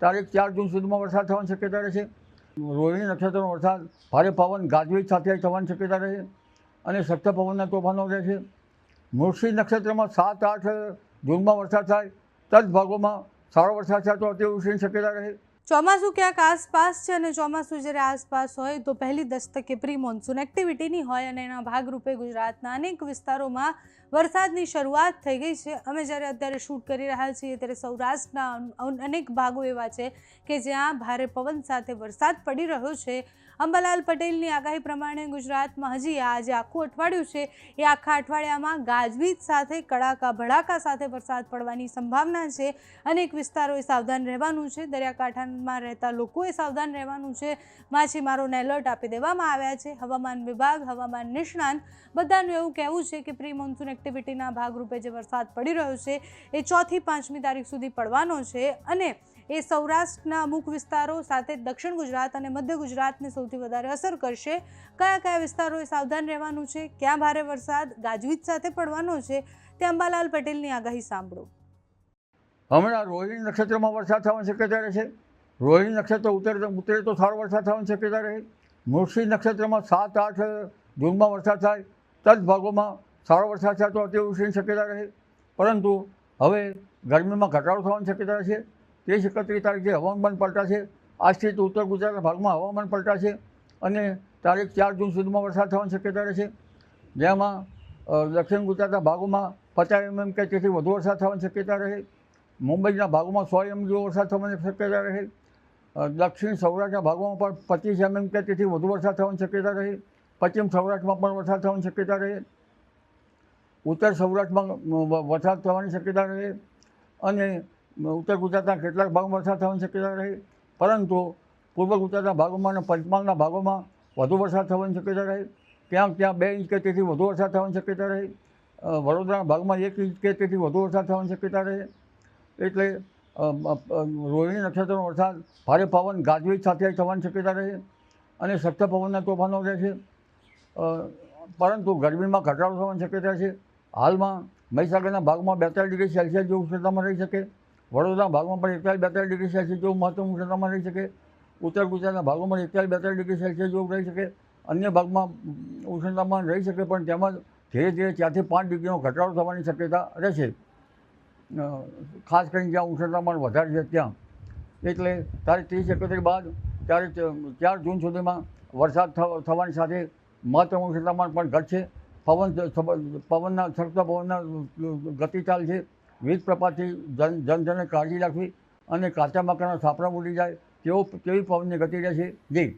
તારીખ 4 જૂન સુધીમાં વરસાદ થવાની શક્યતા રહેશે. રોહિણી નક્ષત્રનો વરસાદ ભારે પવન ગાજવીજ સાથે થવાની શક્યતા રહે અને સખ્ત પવનના તોફાનો રહેશે. મૃગશીર નક્ષત્રમાં 7-8 જૂનમાં વરસાદ થાય, તદ ભાગોમાં સારો વરસાદ થાય તો અતિવૃષ્ટિની શક્યતા રહે. ચોમાસું ક્યાંક આસપાસ છે અને ચોમાસું જ્યારે આસપાસ હોય તો પહેલી દસ્તકે પ્રી મોન્સૂન એક્ટિવિટીની હોય અને એના ભાગરૂપે ગુજરાતના અનેક વિસ્તારોમાં વરસાદની શરૂઆત થઈ ગઈ છે. અમે જ્યારે અત્યારે શૂટ કરી રહ્યા છીએ ત્યારે સૌરાષ્ટ્રના અનેક ભાગો એવા છે કે જ્યાં ભારે પવન સાથે વરસાદ પડી રહ્યો છે. અંબાલાલ પટેલની આગાહી પ્રમાણે ગુજરાતમાં હજી આજે આખું અઠવાડિયું છે એ આખા અઠવાડિયામાં ગાજવીજ સાથે કડાકા ભડાકા સાથે વરસાદ પડવાની સંભાવના છે. અનેક વિસ્તારોએ સાવધાન રહેવાનું છે. દરિયાકાંઠામાં રહેતા લોકોએ સાવધાન રહેવાનું છે. માછીમારોને એલર્ટ આપી દેવામાં આવ્યા છે. હવામાન વિભાગ, હવામાન નિષ્ણાંત બધાનું એવું કહેવું છે કે પ્રી મોન્સૂન એક્ટિવિટીના ભાગરૂપે જે વરસાદ પડી રહ્યો છે એ 4 થી 5મી તારીખ સુધી પડવાનો છે અને એ સૌરાષ્ટ્રના અમુક વિસ્તારો સાથે દક્ષિણ ગુજરાત અને મધ્ય ગુજરાતને સૌથી વધારે અસર કરશે. કયા કયા વિસ્તારોએ સાવધાન રહેવાનું છે, ક્યાં ભારે વરસાદ ગાજવીજ સાથે પડવાનો છે, તે અંબાલાલ પટેલની આગાહી સાંભળો. હમણાં રોહિણી નક્ષત્રમાં વરસાદ થવાની શક્યતા રહેશે. રોહિણી નક્ષત્ર ઉતરે તો સારો વરસાદ થવાની શક્યતા રહે. મૃગશીર નક્ષત્રમાં 7-8 જૂનમાં વરસાદ થાય, તદ ભાગોમાં સારો વરસાદ થાય તો અતિવૃષ્ટિની શક્યતા રહે. પરંતુ હવે ગરમીમાં ઘટાડો થવાની શક્યતા રહેશે. 31 તારીખે હવામાન પલટાશે. આજથી તો ઉત્તર ગુજરાતના ભાગમાં હવામાન પલટાશે અને તારીખ 4 જૂન સુધીમાં વરસાદ થવાની શક્યતા રહેશે. જેમાં દક્ષિણ ગુજરાતના ભાગોમાં 50 mm કે તેથી વધુ વરસાદ થવાની શક્યતા રહે. મુંબઈના ભાગોમાં 100 mm જેવો વરસાદ થવાની શક્યતા રહે. દક્ષિણ સૌરાષ્ટ્રના ભાગોમાં પણ 25 mm કે તેથી વધુ વરસાદ થવાની શક્યતા રહે. પશ્ચિમ સૌરાષ્ટ્રમાં પણ વરસાદ થવાની શક્યતા રહે. ઉત્તર સૌરાષ્ટ્રમાં વરસાદ થવાની શક્યતા રહે અને ઉત્તર ગુજરાતના કેટલાક ભાગમાં વરસાદ થવાની શક્યતા રહે. પરંતુ પૂર્વ ગુજરાતના ભાગોમાં અને પંચમહાલના ભાગોમાં વધુ વરસાદ થવાની શક્યતા રહે. ત્યાં 2 ઇંચ કે તેથી વધુ વરસાદ થવાની શક્યતા રહે. વડોદરાના ભાગમાં 1 ઇંચ કે તેથી વધુ વરસાદ થવાની શક્યતા રહે. એટલે રોહિણી નક્ષત્રનો વરસાદ ભારે પવન ગાજવીજ સાથે થવાની શક્યતા રહે અને સખ્ત પવનના તોફાનો રહેશે. પરંતુ ગરમીમાં ઘટાડો થવાની શક્યતા છે. હાલમાં મહીસાગરના ભાગમાં 42 ડિગ્રી સેલ્સિયસ જેવું ઉષ્ણતામાન રહી શકે. વડોદરાના ભાગમાં પણ 41-42 ડિગ્રી સેલ્સિયસ જેવું મહત્તમ ઉષ્ણતામાન રહી શકે. ઉત્તર ગુજરાતના ભાગોમાં 41-42 ડિગ્રી સેલ્સિયસ જેવું રહી શકે. અન્ય ભાગમાં ઉષ્ણતામાન રહી શકે પણ તેમાં ધીરે ધીરે 4 થી 5 ડિગ્રીનો ઘટાડો થવાની શક્યતા રહેશે. ખાસ કરીને જ્યાં ઉષ્ણતામાન વધારે છે ત્યાં. એટલે તારીખ 30-31 બાદ તારીખ 4 જૂન સુધીમાં વરસાદ થવાની સાથે મહત્તમ ઉષ્ણતામાન પણ ઘટશે. પવનના સખ્ત પવનના ગતિ ચાલશે. વીજ પ્રપાતથી જનજને કાળજી રાખવી અને કાચા મકાનના છાપરા ઉડી જાય તેવી પવનની ગતિ રહેશે. જી.